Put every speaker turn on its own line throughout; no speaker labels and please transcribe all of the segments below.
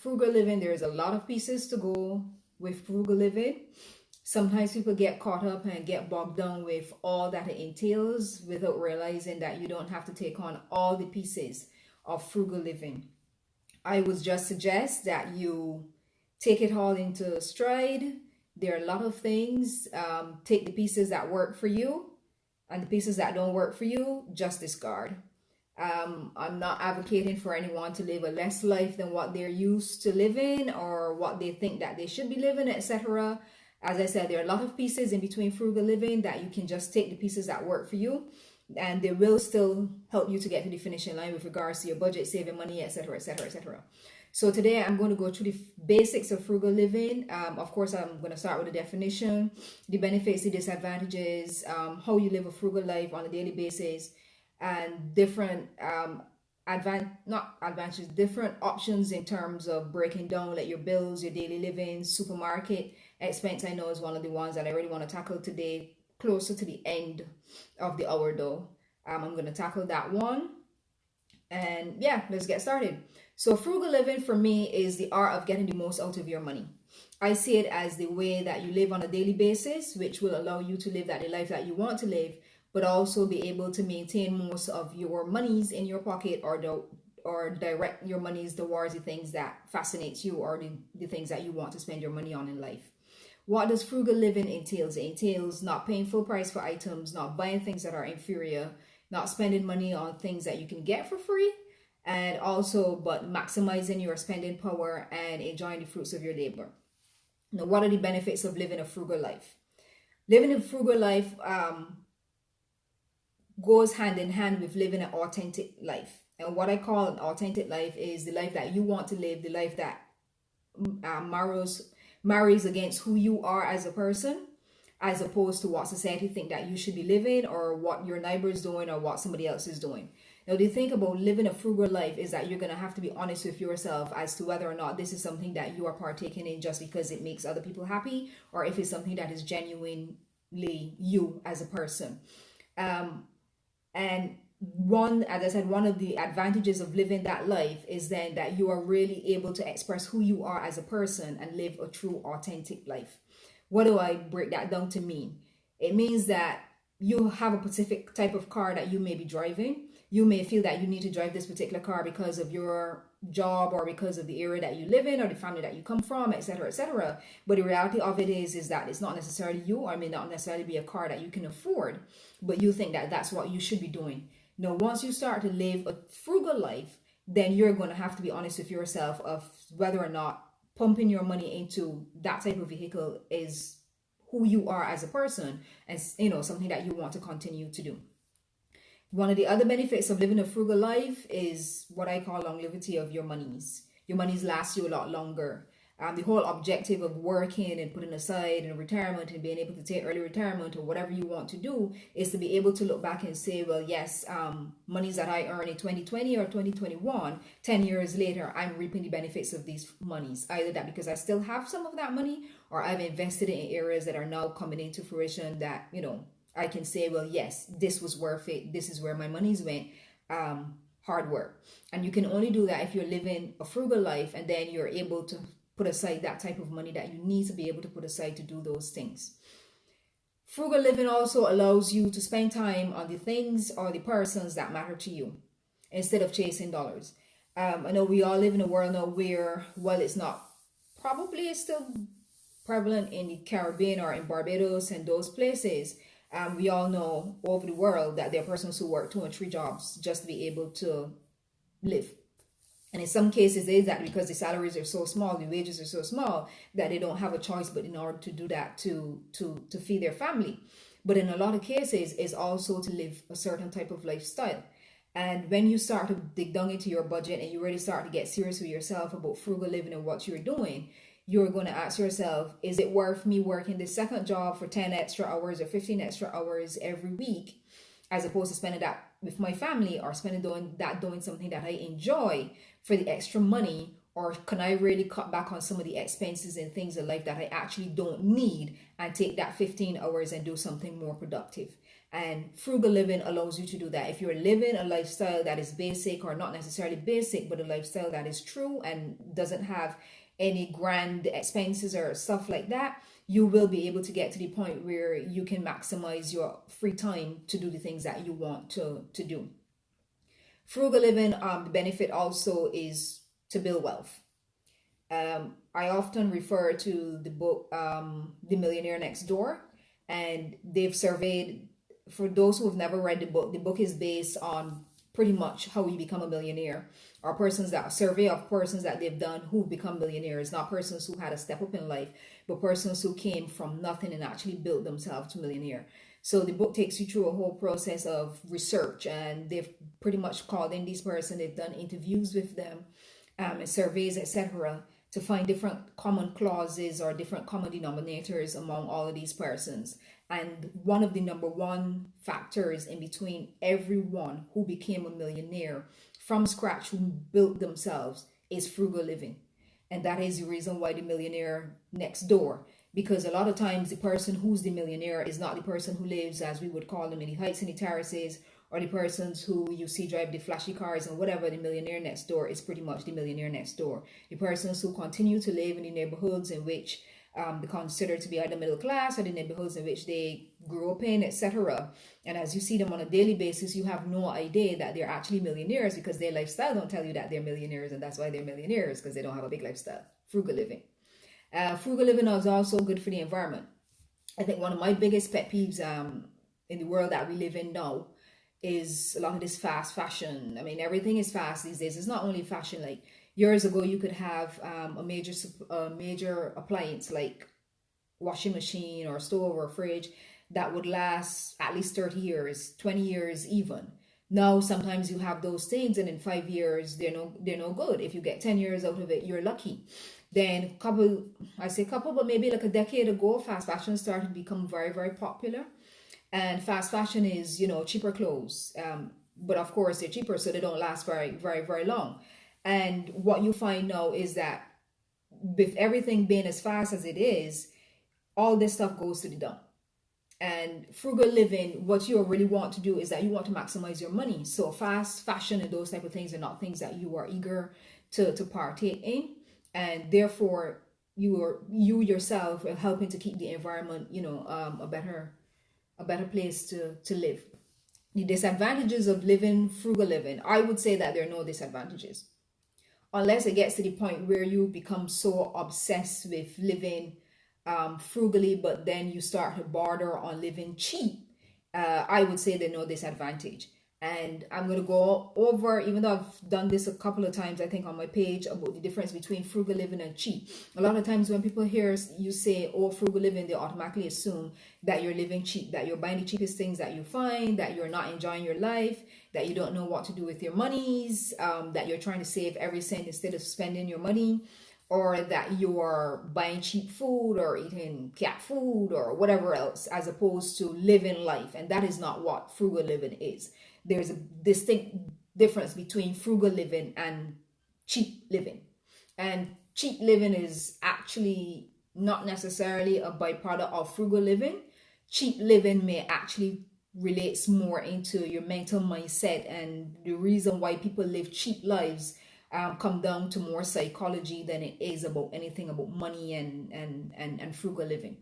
frugal living, there's a lot of pieces to go with frugal living. Sometimes people get caught up and get bogged down with all that it entails without realizing that you don't have to take on all the pieces of frugal living. I would just suggest that you take it all into stride. There are a lot of things. Take the pieces that work for you, and the pieces that don't work for you, just discard. I'm not advocating for anyone to live a less life than what they're used to living or what they think that they should be living, etc. As I said, there are a lot of pieces in between frugal living that you can just take the pieces that work for you, and they will still help you to get to the finishing line with regards to your budget, saving money, etc., etc., etc. So today I'm going to go through the basics of frugal living. Of course, I'm going to start with the definition, the benefits, the disadvantages, how you live a frugal life on a daily basis, and different different options in terms of breaking down like your bills, your daily living, supermarket expense. I know is one of the ones that I really want to tackle today, closer to the end of the hour though. I'm going to tackle that one, and yeah, let's get started. So frugal living for me is the art of getting the most out of your money. I see it as the way that you live on a daily basis, which will allow you to live that life that you want to live, but also be able to maintain most of your monies in your pocket, or direct your monies towards the things that fascinates you, or the things that you want to spend your money on in life. What does frugal living entails? It entails not paying full price for items, not buying things that are inferior, not spending money on things that you can get for free, and also but maximizing your spending power and enjoying the fruits of your labor. Now, what are the benefits of living a frugal life? Living a frugal life goes hand in hand with living an authentic life. And what I call an authentic life is the life that you want to live, the life that marries against who you are as a person, as opposed to what society think that you should be living, or what your neighbor is doing, or what somebody else is doing. Now, the thing about living a frugal life is that you're going to have to be honest with yourself as to whether or not this is something that you are partaking in just because it makes other people happy, or if it's something that is genuinely you as a person. And as I said, one of the advantages of living that life is then that you are really able to express who you are as a person and live a true authentic life. What do I break that down to mean? It means that you have a specific type of car that you may be driving. You may feel that you need to drive this particular car because of your job, or because of the area that you live in, or the family that you come from, etc., etc. But the reality of it is that it's not necessarily you, or may not necessarily be a car that you can afford, but you think that that's what you should be doing. Now, once you start to live a frugal life, then you're going to have to be honest with yourself of whether or not pumping your money into that type of vehicle is who you are as a person, and something that you want to continue to do. One of the other benefits of living a frugal life is what I call longevity of your monies. Your monies last you a lot longer. The whole objective of working and putting aside in retirement and being able to take early retirement or whatever you want to do is to be able to look back and say, well, yes, monies that I earned in 2020 or 2021, 10 years later, I'm reaping the benefits of these monies. Either that because I still have some of that money, or I've invested it in areas that are now coming into fruition that, I can say, well, yes, this was worth it. This is where my monies went. Hard work. And you can only do that if you're living a frugal life, and then you're able to put aside that type of money that you need to be able to put aside to do those things. Frugal living also allows you to spend time on the things or the persons that matter to you instead of chasing dollars. I know we all live in a world now where, well, it's still prevalent in the Caribbean or in Barbados and those places. We all know over the world that there are persons who work 2 and 3 jobs just to be able to live. And in some cases, it is that because the salaries are so small, the wages are so small, that they don't have a choice but in order to do that to feed their family. But in a lot of cases, it's also to live a certain type of lifestyle. And when you start to dig down into your budget and you really start to get serious with yourself about frugal living and what you're doing, you're going to ask yourself, is it worth me working this second job for 10 extra hours or 15 extra hours every week, as opposed to spending that with my family, or doing something that I enjoy for the extra money? Or can I really cut back on some of the expenses and things in life that I actually don't need, and take that 15 hours and do something more productive? And frugal living allows you to do that. If you're living a lifestyle that is basic, or not necessarily basic, but a lifestyle that is true and doesn't have any grand expenses or stuff like that, you will be able to get to the point where you can maximize your free time to do the things that you want to do. Frugal living, the benefit also is to build wealth. I often refer to the book, The Millionaire Next Door, and they've surveyed, for those who have never read the book is based on pretty much how you become a millionaire, or persons that survey of persons that they've done who've become millionaires, not persons who had a step up in life, but persons who came from nothing and actually built themselves to millionaire. So the book takes you through a whole process of research, and they've pretty much called in these persons, they've done interviews with them, and surveys, etc., to find different common clauses or different common denominators among all of these persons. And one of the number one factors in between everyone who became a millionaire from scratch, who built themselves, is frugal living. And that is the reason why the millionaire next door. Because a lot of times the person who's the millionaire is not the person who lives, as we would call them, in the heights and the terraces, or the persons who you see drive the flashy cars and whatever. The millionaire next door is pretty much the millionaire next door. The persons who continue to live in the neighborhoods in which they consider to be either middle class, or the neighborhoods in which they grew up in, etc. And as you see them on a daily basis, you have no idea that they're actually millionaires, because their lifestyle don't tell you that they're millionaires, and that's why they're millionaires, because they don't have a big lifestyle. Frugal living. Frugal living is also good for the environment. I think one of my biggest pet peeves in the world that we live in now is a lot of this fast fashion. I mean, everything is fast these days. It's not only fashion. Like years ago, you could have a major appliance like washing machine or stove or fridge that would last at least 30 years, 20 years even. Now, sometimes you have those things, and in 5 years, they're no good. If you get 10 years out of it, you're lucky. Then but maybe like a decade ago, fast fashion started to become very, very popular. And fast fashion is, cheaper clothes. But of course, they're cheaper, so they don't last very, very, very long. And what you find now is that with everything being as fast as it is, all this stuff goes to the dump. And frugal living, what you really want to do is that you want to maximize your money. So fast fashion and those type of things are not things that you are eager to partake in. And therefore, you yourself are helping to keep the environment, a better place to live. The disadvantages of living frugal living, I would say that there are no disadvantages. Unless it gets to the point where you become so obsessed with living frugally, but then you start to border on living cheap, I would say there's no disadvantage. And I'm going to go over, even though I've done this a couple of times, I think on my page, about the difference between frugal living and cheap. A lot of times when people hear you say, oh, frugal living, they automatically assume that you're living cheap, that you're buying the cheapest things that you find, that you're not enjoying your life, that you don't know what to do with your monies, that you're trying to save every cent instead of spending your money, or that you're buying cheap food or eating cat food or whatever else, as opposed to living life. And that is not what frugal living is. There's a distinct difference between frugal living and cheap living. And cheap living is actually not necessarily a byproduct of frugal living. Cheap living may actually relates more into your mental mindset, and the reason why people live cheap lives come down to more psychology than it is about anything about money and frugal living.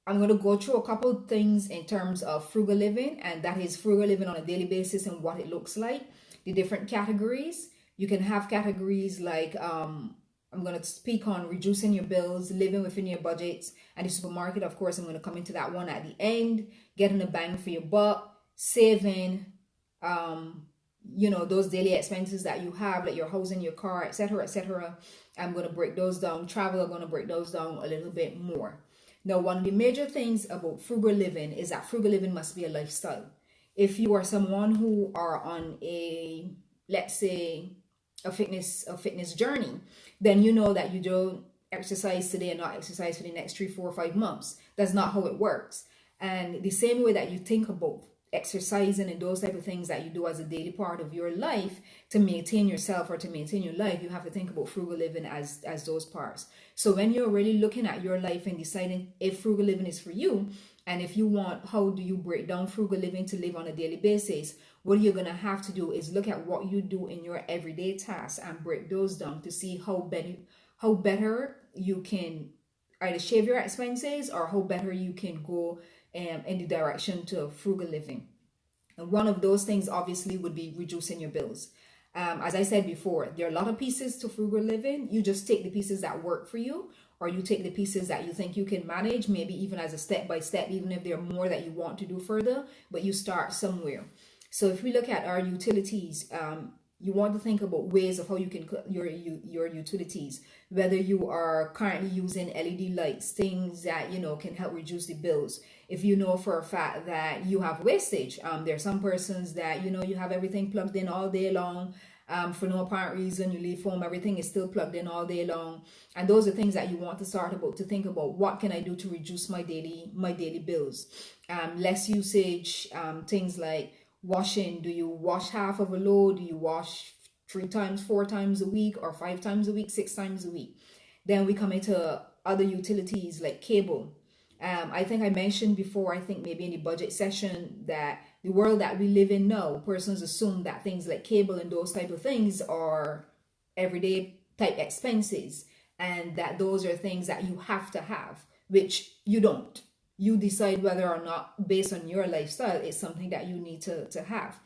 I'm going to go through a couple of things in terms of frugal living, and that is frugal living on a daily basis and what it looks like. The different categories. You can have categories like, I'm going to speak on reducing your bills, living within your budgets, and the supermarket. Of course, I'm going to come into that one at the end. Getting a bang for your buck, saving, those daily expenses that you have, like your housing, your car, etc., etc. I'm going to break those down. Travel, I'm going to break those down a little bit more. Now, one of the major things about frugal living is that frugal living must be a lifestyle. If you are someone who are on let's say, a fitness journey, then you know that you don't exercise today and not exercise for the next 3, 4, 5 months. That's not how it works. And the same way that you think about exercising and those type of things that you do as a daily part of your life to maintain yourself or to maintain your life, you have to think about frugal living as those parts. So when you're really looking at your life and deciding if frugal living is for you, And if you want, how do you break down frugal living to live on a daily basis? What you're going to have to do is look at what you do in your everyday tasks and break those down to see how better you can either shave your expenses or how better you can go in the direction to frugal living. And one of those things obviously would be reducing your bills. As I said before, there are a lot of pieces to frugal living. You just take the pieces that work for you, or you take the pieces that you think you can manage, maybe even as a step by step, even if there are more that you want to do further, but you start somewhere. So if we look at our utilities, you want to think about ways of how you can cut your utilities, whether you are currently using LED lights, things that can help reduce the bills. If you know for a fact that you have wastage, there are some persons that you have everything plugged in all day long, for no apparent reason. You leave home, everything is still plugged in all day long, and those are things that you want to start about to think about. What can I do to reduce my daily bills? Less usage, things like washing. Do you wash half of a load? Do you wash 3 times, 4 times a week, or 5 times a week, 6 times a week? Then we come into other utilities like cable. I think I mentioned before, I think maybe in the budget session, that the world that we live in now, persons assume that things like cable and those type of things are everyday type expenses, and that those are things that you have to have, which you don't. You decide whether or not, based on your lifestyle, it's something that you need to have.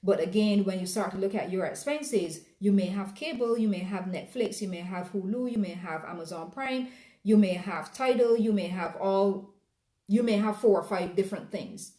But again, when you start to look at your expenses, you may have cable, you may have Netflix, you may have Hulu, you may have Amazon Prime, you may have Tidal, you may have 4 or 5 different things.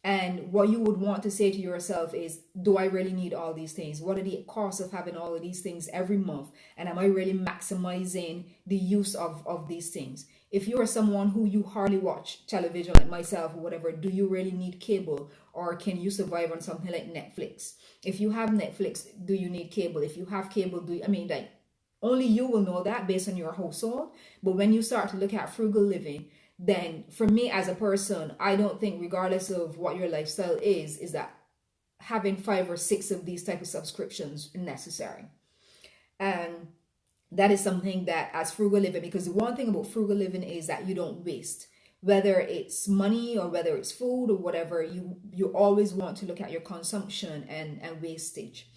And what you would want to say to yourself is, do I really need all these things? What are the costs of having all of these things every month? And am I really maximizing the use of these things? If you are someone who you hardly watch television, like myself or whatever, do you really need cable? Or can you survive on something like Netflix? If you have Netflix, do you need cable? If you have cable, only you will know that based on your household. But when you start to look at frugal living, then for me as a person, I don't think, regardless of what your lifestyle is that having 5 or 6 of these type of subscriptions is necessary. And that is something that, as frugal living, because the one thing about frugal living is that you don't waste. Whether it's money or whether it's food or whatever, you always want to look at your consumption and wastage.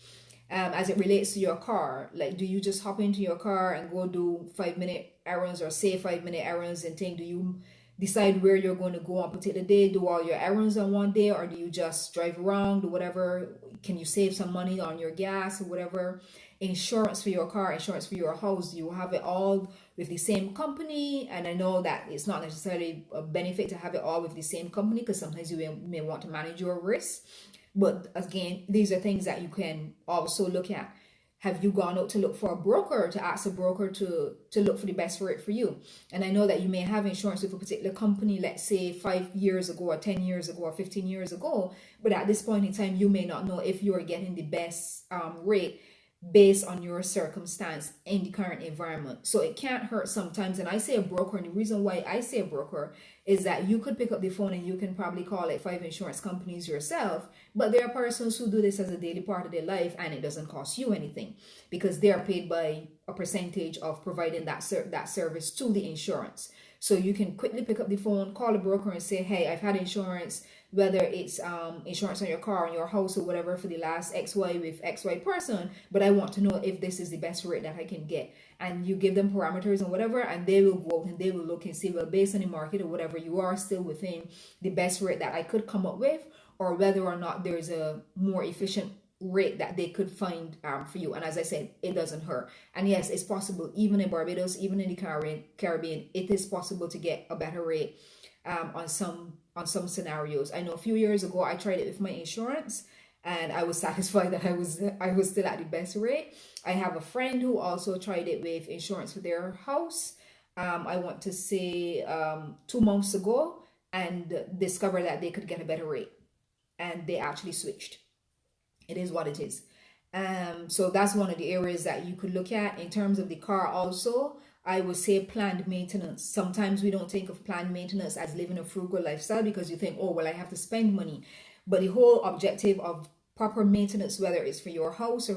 As it relates to your car, like, do you just hop into your car and go do 5-minute errands, or say 5-minute errands and think? Do you decide where you're going to go on a particular day, do all your errands on one day, or do you just drive around, do whatever? Can you save some money on your gas or whatever? Insurance for your car, insurance for your house, you have it all with the same company? And I know that it's not necessarily a benefit to have it all with the same company, because sometimes you may want to manage your risk. But again, these are things that you can also look at. Have you gone out to look for a broker, to ask a broker to look for the best rate for you? And I know that you may have insurance with a particular company, let's say 5 years ago or 10 years ago or 15 years ago, but at this point in time, you may not know if you are getting the best rate based on your circumstance in the current environment. So it can't hurt sometimes. And I say a broker, and the reason why I say a broker is that you could pick up the phone and you can probably call like 5 insurance companies yourself, but there are persons who do this as a daily part of their life, and it doesn't cost you anything, because they are paid by a percentage of providing that service to the insurance. So you can quickly pick up the phone, call a broker and say, hey, I've had insurance, whether it's insurance on your car, on your house, or whatever, for the last XY with XY person, but I want to know if this is the best rate that I can get. And you give them parameters and whatever, and they will go out and they will look and see, well, based on the market or whatever, you are still within the best rate that I could come up with, or whether or not there's a more efficient rate that they could find for you. And as I said, it doesn't hurt. And yes, it's possible, even in Barbados, even in the Caribbean, it is possible to get a better rate on some scenarios. I know a few years ago I tried it with my insurance, and I was satisfied that I was still at the best rate. I have a friend who also tried it with insurance for their house. I want to say 2 months ago, and discovered that they could get a better rate, and they actually switched. It is what it is. So that's one of the areas that you could look at. In terms of the car also, I would say planned maintenance. Sometimes we don't think of planned maintenance as living a frugal lifestyle, because you think, oh, well, I have to spend money. But the whole objective of proper maintenance, whether it's for your house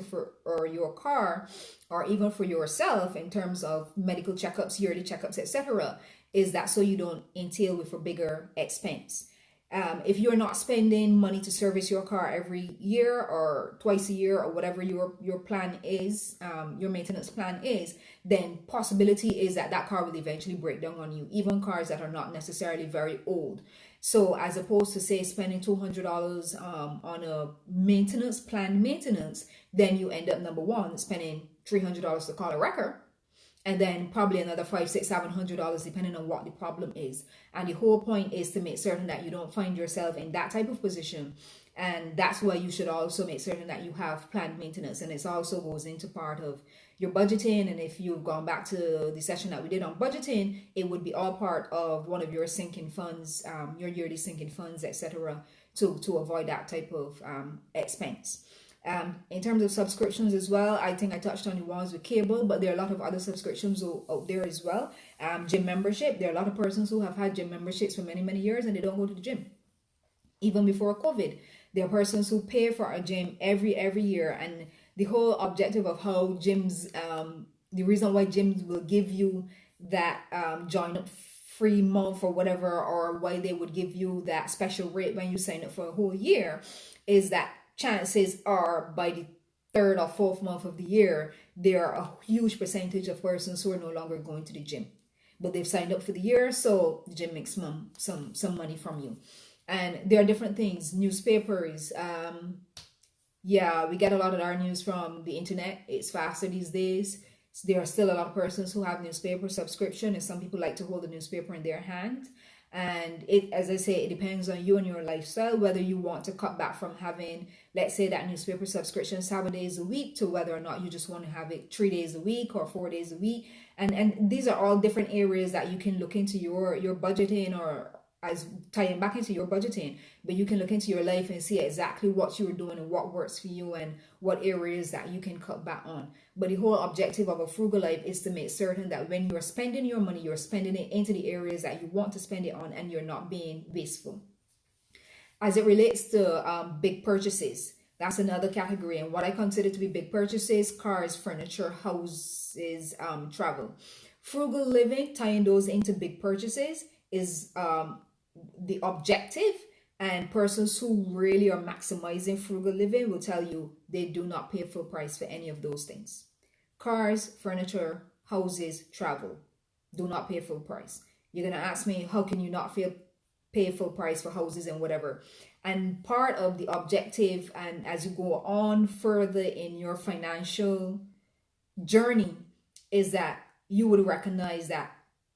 or your car, or even for yourself in terms of medical checkups, yearly checkups, etc., is that so you don't entail with a bigger expense. If you're not spending money to service your car every year or twice a year or whatever your plan is, your maintenance plan is, then possibility is that that car will eventually break down on you, even cars that are not necessarily very old. So as opposed to say spending $200 on a planned maintenance, then you end up, number one, spending $300 to call a wrecker, and then probably another $500, $600, $700, depending on what the problem is. And the whole point is to make certain that you don't find yourself in that type of position. And that's why you should also make certain that you have planned maintenance. And it also goes into part of your budgeting. And if you've gone back to the session that we did on budgeting, it would be all part of one of your sinking funds, your yearly sinking funds, etc., to avoid that type of expense. In terms of subscriptions as well, I think I touched on the ones with cable, but there are a lot of other subscriptions out there as well. Gym membership. There are a lot of persons who have had gym memberships for many, many years and they don't go to the gym. Even before COVID, there are persons who pay for a gym every year. And the whole objective of how gyms, the reason why gyms will give you that join up free month or whatever, or why they would give you that special rate when you sign up for a whole year, is that chances are by the third or fourth month of the year, there are a huge percentage of persons who are no longer going to the gym, but they've signed up for the year, so the gym makes some money from you. And there are different things, newspapers. Yeah, we get a lot of our news from the internet. It's faster these days. There are still a lot of persons who have newspaper subscription, and some people like to hold a newspaper in their hand. And it, as I say, it depends on you and your lifestyle, whether you want to cut back from having, let's say, that newspaper subscription 7 days a week, to whether or not you just want to have it 3 days a week or 4 days a week. And these are all different areas that you can look into your budgeting, or as tying back into your budgeting, but you can look into your life and see exactly what you're doing and what works for you and what areas that you can cut back on. But the whole objective of a frugal life is to make certain that when you're spending your money, you're spending it into the areas that you want to spend it on, and you're not being wasteful. As it relates to big purchases, that's another category. And what I consider to be big purchases: cars, furniture, houses, travel. Frugal living, tying those into big purchases, is the objective. And persons who really are maximizing frugal living will tell you they do not pay full price for any of those things. Cars, furniture, houses, travel. Do not pay full price. You're going to ask me, how can you not pay full price for houses and whatever? And part of the objective, and as you go on further in your financial journey, is that you would recognize that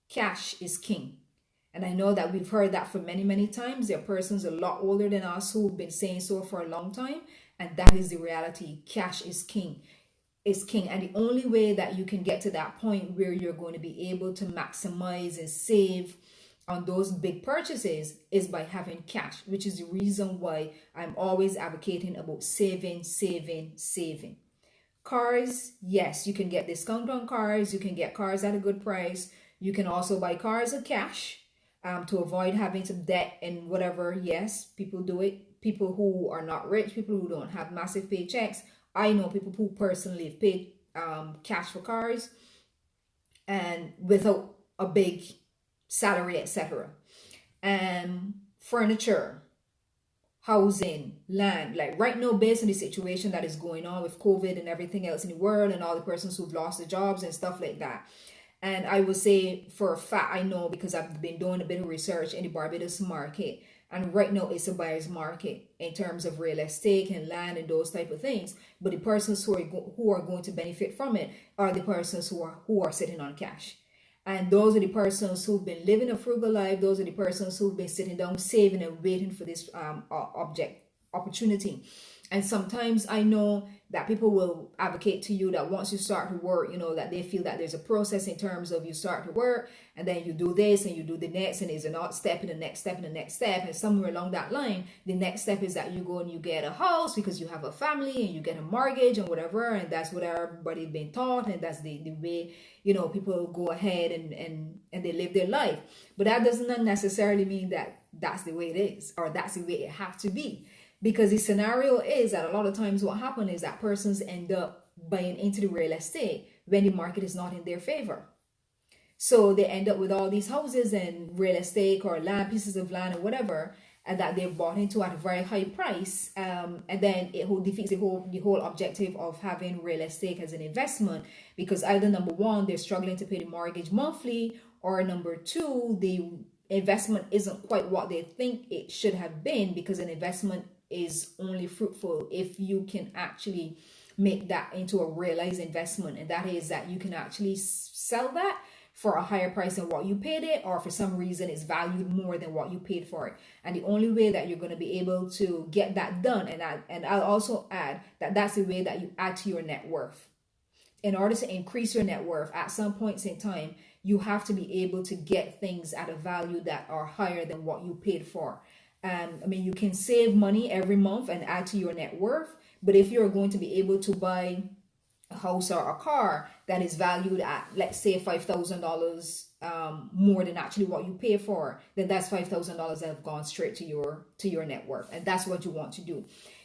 cash is king. And I know that we've heard that for many, many times. There are persons a lot older than us who've been saying so for a long time. And that is the reality. Cash is king. It's king. And the only way that you can get to that point where you're going to be able to maximize and save on those big purchases is by having cash, which is the reason why I'm always advocating about saving. Cars, yes, you can get discount on cars. You can get cars at a good price. You can also buy cars with cash. To avoid having to debt and whatever. Yes, people do it. People who are not rich, people who don't have massive paychecks. I know people who personally have paid cash for cars and without a big salary, etc. And furniture, housing, land. Like right now, based on the situation that is going on with COVID and everything else in the world, and all the persons who've lost their jobs and stuff like that. And I would say for a fact, I know because I've been doing a bit of research in the Barbados market. And right now it's a buyer's market in terms of real estate and land and those type of things. But the persons who are going to benefit from it are the persons who are sitting on cash. And those are the persons who've been living a frugal life. Those are the persons who've been sitting down, saving and waiting for this opportunity. And sometimes I know that people will advocate to you that once you start to work, that they feel that there's a process in terms of you start to work and then you do this and you do the next, and there's a step and the next step and the next step. And somewhere along that line, the next step is that you go and you get a house because you have a family and you get a mortgage and whatever. And that's what everybody's been taught. And that's the way, people go ahead and they live their life. But that does not necessarily mean that that's the way it is, or that's the way it has to be. Because the scenario is that a lot of times what happens is that persons end up buying into the real estate when the market is not in their favor. So they end up with all these houses and real estate or land, pieces of land or whatever, and that they've bought into at a very high price. And then it whole defeats the whole objective of having real estate as an investment, because either number one, they're struggling to pay the mortgage monthly, or number two, the investment isn't quite what they think it should have been, because an investment is only fruitful if you can actually make that into a realized investment, and that is that you can actually sell that for a higher price than what you paid it, or for some reason it's valued more than what you paid for it. And the only way that you're going to be able to get that done, and I'll also add that that's the way that you add to your net worth. In order to increase your net worth at some points in time, you have to be able to get things at a value that are higher than what you paid for. I mean, you can save money every month and add to your net worth, but if you're going to be able to buy a house or a car that is valued at, let's say, $5,000 more than actually what you pay for, then that's $5,000 that have gone straight to your net worth, and that's what you want to do.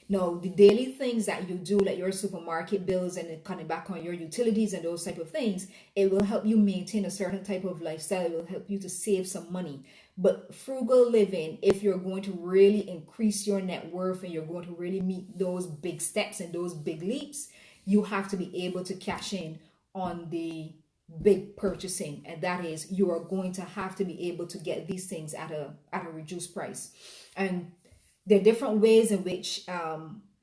Now, the daily things that you do, like your supermarket bills and cutting back on your utilities and those type of things, it will help you maintain a certain type of lifestyle. It will help you to save some money. But frugal living, if you're going to really increase your net worth and you're going to really meet those big steps and those big leaps, you have to be able to cash in on the big purchasing, and that is, you are going to have to be able to get these things at a reduced price. And there are different ways in which,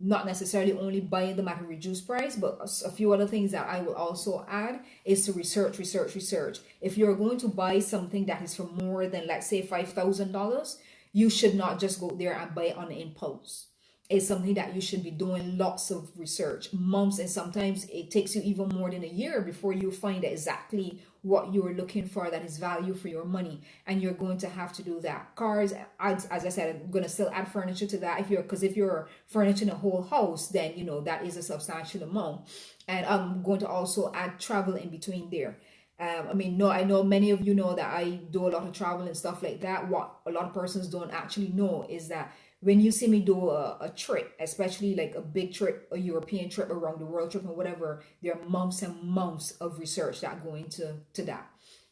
not necessarily only buying them at a reduced price, but a few other things that I will also add is to research. If you're going to buy something that is for more than, let's say, $5,000, you should not just go there and buy it on impulse. It's something that you should be doing lots of research, months, and sometimes it takes you even more than a year before you find exactly what you're looking for that is value for your money. And you're going to have to do that. Cars, as I said, I'm going to still add furniture to that, if you're furnishing a whole house, then that is a substantial amount. And I'm going to also add travel in between there. I know many of you know that I do a lot of travel and stuff like that. What a lot of persons don't actually know is that when you see me do a trip, especially like a big trip, a European trip, around the world trip, or whatever, there are months and months of research that go into that.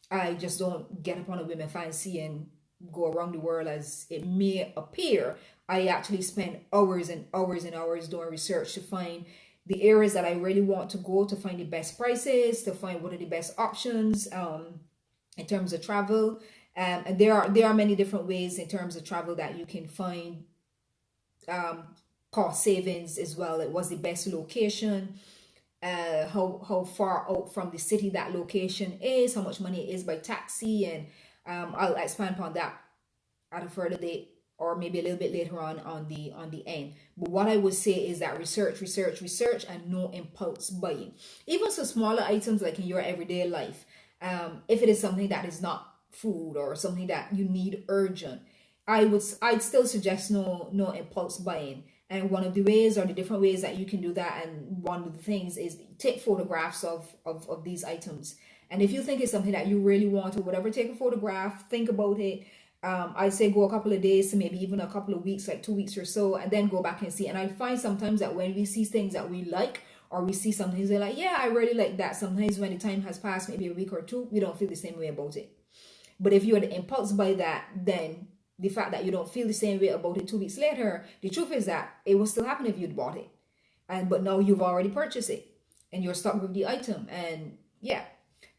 I just don't get up on a whim and fancy and go around the world as it may appear. I actually spend hours and hours and hours doing research to find the areas that I really want to go, to find the best prices, to find what are the best options in terms of travel. And there are many different ways in terms of travel that you can find cost savings as well. It was the best location, how far out from the city that location is, how much money it is by taxi, and I'll expand upon that at a further date, or maybe a little bit later on the end. But what I would say is that research, and no impulse buying. Even so smaller items like in your everyday life, if it is something that is not food or something that you need urgent, I'd still suggest no impulse buying. And one of the ways, or the different ways that you can do that, and one of the things is take photographs of these items. And if you think it's something that you really want or whatever, take a photograph, think about it. I'd say go a couple of days to maybe even a couple of weeks, like 2 weeks or so, and then go back and see. And I find sometimes that when we see things that we like, or we see something, they're like, yeah, I really like that. Sometimes when the time has passed, maybe a week or two, we don't feel the same way about it. But if you had impulse buy that, then the fact that you don't feel the same way about it 2 weeks later, the truth is that it will still happen if you'd bought it. But now you've already purchased it and you're stuck with the item. And yeah,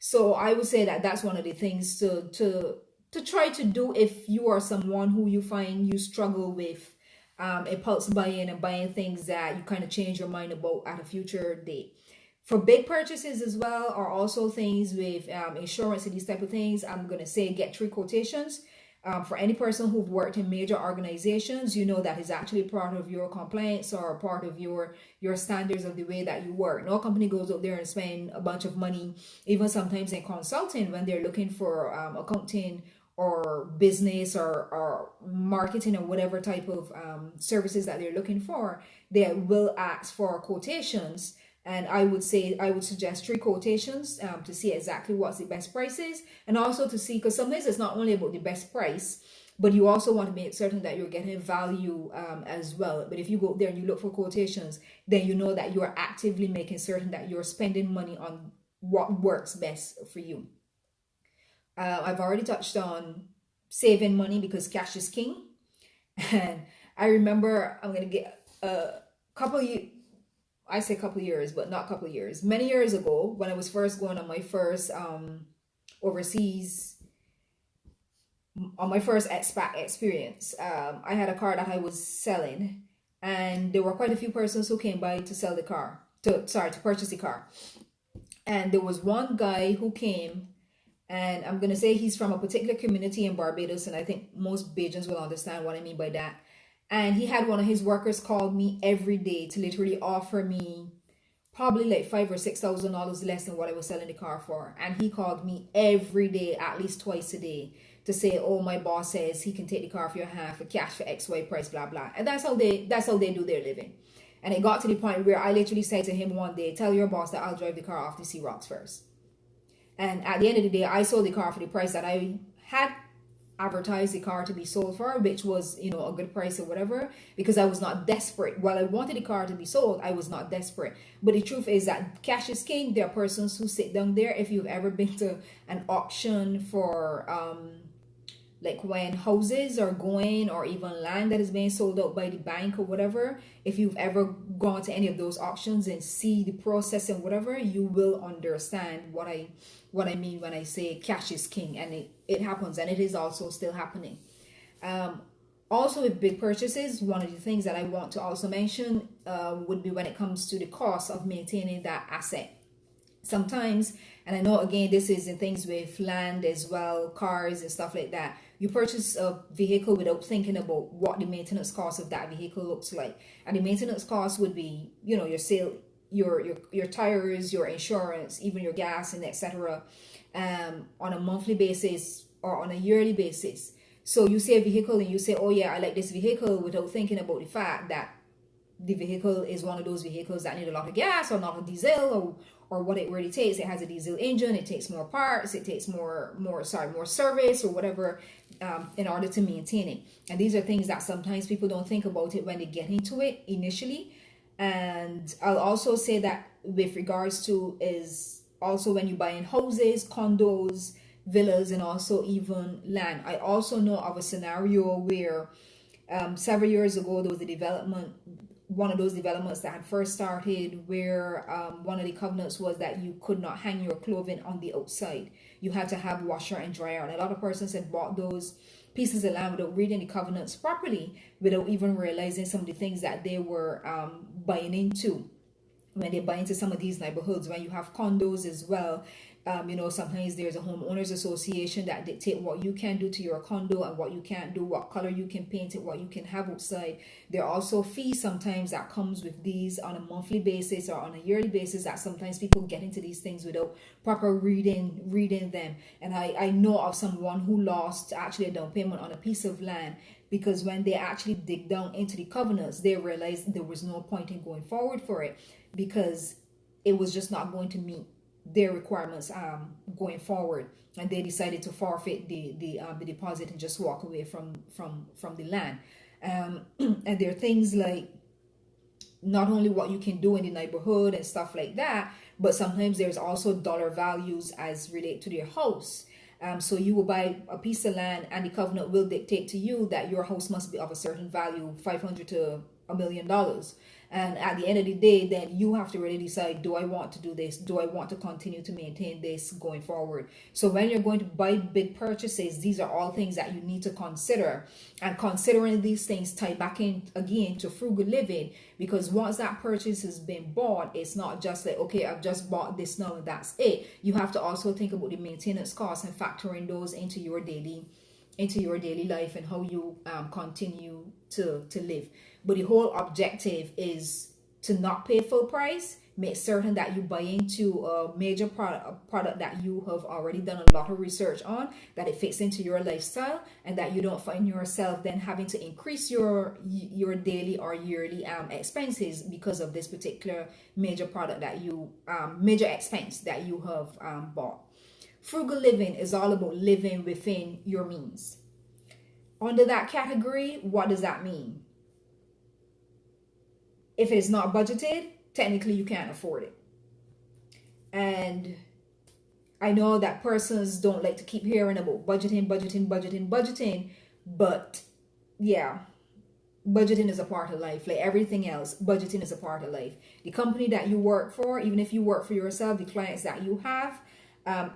so I would say that that's one of the things to try to do if you are someone who you find you struggle with impulse buying and buying things that you kind of change your mind about at a future date. For big purchases as well, or also things with insurance and these type of things, I'm going to say get 3 quotations. For any person who've worked in major organizations, you know that is actually part of your compliance or part of your standards of the way that you work. No company goes out there and spend a bunch of money, even sometimes in consulting, when they're looking for accounting or business or marketing or whatever type of services that they're looking for. They will ask for quotations. And I would suggest 3 quotations to see exactly what's the best prices, and also to see, because sometimes it's not only about the best price, but you also want to make certain that you're getting value as well. But if you go there and you look for quotations, then you know that you're actively making certain that you're spending money on what works best for you. I've already touched on saving money because cash is king. And I remember I'm gonna get a couple of I say couple of years, but not couple of years. Many years ago, when I was first going on my first overseas, on my first expat experience, I had a car that I was selling, and there were quite a few persons who came by to sell the car, to purchase the car. And there was one guy who came, and I'm gonna say he's from a particular community in Barbados, and I think most Bajans will understand what I mean by that. And he had one of his workers call me every day to literally offer me probably like $5,000 or $6,000 less than what I was selling the car for. And he called me every day, at least twice a day, to say, "Oh, my boss says he can take the car for your half for cash for XY price, blah blah." And that's how they do their living. And it got to the point where I literally said to him one day, "Tell your boss that I'll drive the car off the Sea Rocks first." And at the end of the day, I sold the car for the price that I had advertised the car to be sold for, which was, a good price or whatever, because I was not desperate. While I wanted the car to be sold, I was not desperate. But the truth is that cash is king. There are persons who sit down there. If you've ever been to an auction for like when houses are going, or even land that is being sold out by the bank or whatever, if you've ever gone to any of those auctions and see the process and whatever, you will understand what I mean when I say cash is king. And it happens, and it is also still happening. Also, with big purchases, one of the things that I want to also mention would be when it comes to the cost of maintaining that asset. Sometimes, and I know again this is in things with land as well, cars and stuff like that, you purchase a vehicle without thinking about what the maintenance cost of that vehicle looks like. And the maintenance cost would be, your sale, your tires, your insurance, even your gas and etc., on a monthly basis or on a yearly basis. So you see a vehicle and you say, "Oh yeah, I like this vehicle," without thinking about the fact that the vehicle is one of those vehicles that need a lot of gas or not a diesel, or what it really takes. It has a diesel engine, it takes more parts, it takes more service or whatever, in order to maintain it. And these are things that sometimes people don't think about it when they get into it initially. And I'll also say that with regards to is also when you buy in houses, condos, villas, and also even land. I also know of a scenario where several years ago there was a development, one of those developments that had first started, where one of the covenants was that you could not hang your clothing on the outside. You had to have washer and dryer. And a lot of persons had bought those pieces of land without reading the covenants properly, without even realizing some of the things that they were buying into when they buy into some of these neighborhoods. When you have condos as well, sometimes there's a homeowners association that dictate what you can do to your condo and what you can't do, what color you can paint it, what you can have outside. There are also fees sometimes that comes with these on a monthly basis or on a yearly basis, that sometimes people get into these things without proper reading them. And I know of someone who lost actually a down payment on a piece of land, because when they actually dig down into the covenants, they realized there was no point in going forward for it, because it was just not going to meet their requirements going forward, and they decided to forfeit the deposit and just walk away from the land. And there are things like not only what you can do in the neighborhood and stuff like that, but sometimes there's also dollar values as relate to their house. So you will buy a piece of land and the covenant will dictate to you that your house must be of a certain value, $500 to $1 million. And at the end of the day, then you have to really decide, do I want to do this? Do I want to continue to maintain this going forward? So when you're going to buy big purchases, these are all things that you need to consider. And considering these things tie back in again to frugal living, because once that purchase has been bought, it's not just like, okay, I've just bought this now and that's it. You have to also think about the maintenance costs and factoring those into your daily life and how you continue to live. But the whole objective is to not pay full price. Make certain that you buy into a major product that you have already done a lot of research on, that it fits into your lifestyle, and that you don't find yourself then having to increase your daily or yearly expenses because of this particular major product that you major expense that you have bought. Frugal living is all about living within your means. Under that category, what does that mean? If it's not budgeted, technically you can't afford it. And I know that persons don't like to keep hearing about budgeting, budgeting, budgeting, budgeting, but yeah, budgeting is a part of life. Like everything else, budgeting is a part of life. The company that you work for, even if you work for yourself, the clients that you have,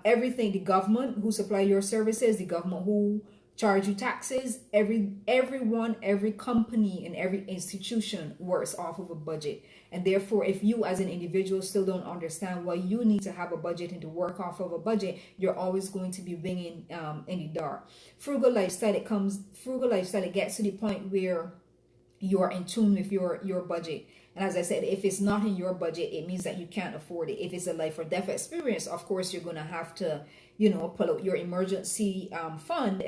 everything, the government who supply your services, the government who charge you taxes, everyone, every company and every institution works off of a budget. And therefore, if you as an individual still don't understand why you need to have a budget and to work off of a budget, you're always going to be winging in the dark. Frugal lifestyle, it gets to the point where you're in tune with your budget. And as I said, if it's not in your budget, it means that you can't afford it. If it's a life or death experience, of course you're going to have to, pull out your emergency fund.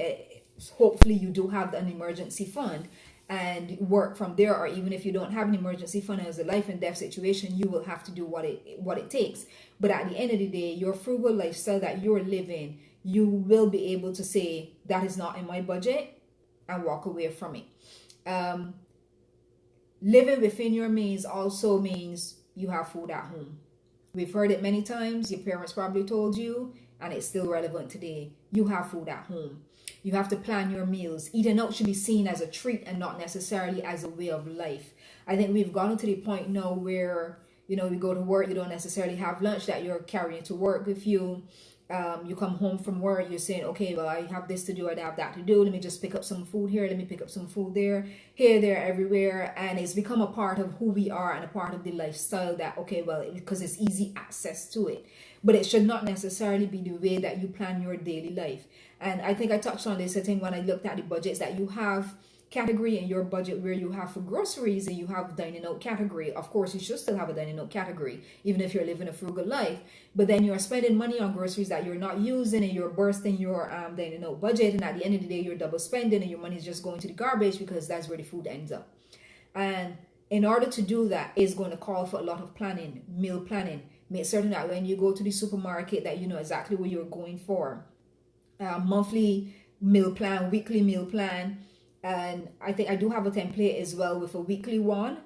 Hopefully you do have an emergency fund and work from there. Or even if you don't have an emergency fund as a life and death situation, you will have to do what it takes. But at the end of the day, your frugal lifestyle that you're living, you will be able to say that is not in my budget and walk away from it. Living within your means also means you have food at home. We've heard it many times. Your parents probably told you, and it's still relevant today. You have food at home. You have to plan your meals. Eating out should be seen as a treat and not necessarily as a way of life. I think we've gotten to the point now where, you go to work, you don't necessarily have lunch that you're carrying to work with you. You come home from work, you're saying, okay, well, I have this to do, I have that to do. Let me just pick up some food here. Let me pick up some food there, here, there, everywhere. And it's become a part of who we are and a part of the lifestyle that, okay, well, because it's easy access to it. But it should not necessarily be the way that you plan your daily life. And I think I touched on this, I think, when I looked at the budgets, that you have category in your budget where you have for groceries and you have dining out category. Of course, you should still have a dining out category, even if you're living a frugal life. But then you're spending money on groceries that you're not using and you're bursting your dining out budget. And at the end of the day, you're double spending and your money is just going to the garbage because that's where the food ends up. And in order to do that, it's going to call for a lot of planning, meal planning. Make certain that when you go to the supermarket that you know exactly what you're going for. Monthly meal plan, weekly meal plan. And I think I do have a template as well with a weekly one.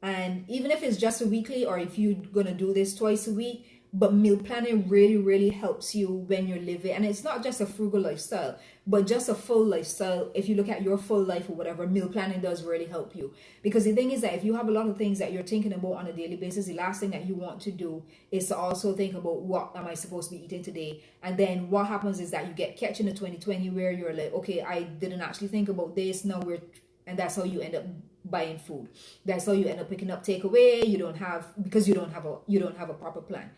And even if it's just a weekly, or if you're going to do this twice a week, but meal planning really, really helps you when you're living. And it's not just a frugal lifestyle, but just a full lifestyle. If you look at your full life or whatever, meal planning does really help you. Because the thing is that if you have a lot of things that you're thinking about on a daily basis, the last thing that you want to do is to also think about, what am I supposed to be eating today? And then what happens is that you get catch in the 2020 where you're like, okay, I didn't actually think about this. Now and that's how you end up buying food. That's how you end up picking up takeaway. Because you don't have a proper plan.